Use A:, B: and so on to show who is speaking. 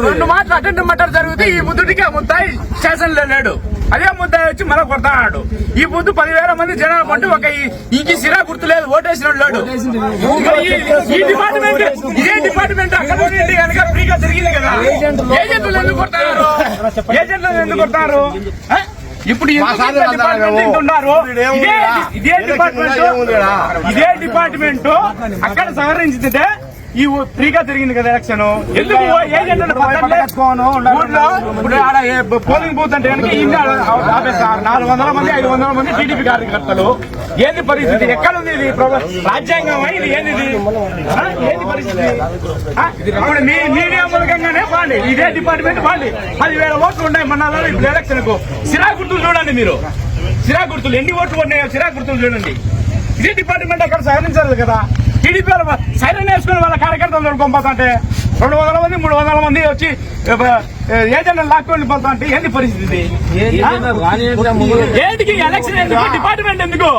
A: రెండు మాటలు అటెండ్ మటర్ జరిగితే ఈ బుద్ధుడికి ముద్దాయి స్టేషన్ లో లేడు. అదే ముద్దాయి వచ్చి మరో కొడతాడు. ఈ బుద్ధు 10,000 మంది జనాలు పంటూ ఒక ఇంకి సిరా గుర్తులేదు, ఓటేసిన లేడు. ఈ డిపార్ట్మెంట్ ఇదే డిపార్ట్మెంట్ అక్కడ కనుక ఫ్రీగా జరిగింది కదా. ఏజెంట్లు ఎందుకు కొడతారు? ఏజెంట్లు ఎందుకు కొడతారు? ఇప్పుడు ఉన్నారు. ఇదే డిపార్ట్మెంట్ అక్కడ సహకరించిందే ఈ ఫ్రీగా జరిగింది కదా ఎలక్షన్. ఎందుకు ఏజెంట్ పోలింగ్ బూత్ అంటే కనుక 400 మంది 500 మంది టీడీపీ కార్యకర్తలు. ఏంది పరిస్థితి? ఎక్కడ ఉంది ఇది? రాజ్యాంగం ఇది ఏంది? ఏంది పరిస్థితి? ఇప్పుడు మీడియా మూలకంగానే బాండి ఇదే డిపార్ట్మెంట్ బాండి 10,000 ఓట్లు ఉన్నాయి మన్నాలో. ఇప్పుడు ఎలక్షన్ కు సిరా గుర్తులు చూడండి మీరు. సిరా గుర్తులు ఎన్ని ఓట్లు ఉన్నాయో సిరా గుర్తులు చూడండి. ఇదే డిపార్ట్మెంట్ అక్కడ సహకరించారు కదా. టీడీపీ సైరన్ వేసుకుని వాళ్ళ కార్యకర్తలు దొరుకుపోతా అంటే 200 మంది 300 మంది వచ్చి ఏజెంట్ లాక్కొని పోతా అంటే ఏంటి పరిస్థితి? ఏంటికి ఎలక్షన్ ఎందుకు? డిపార్ట్మెంట్ ఎందుకు?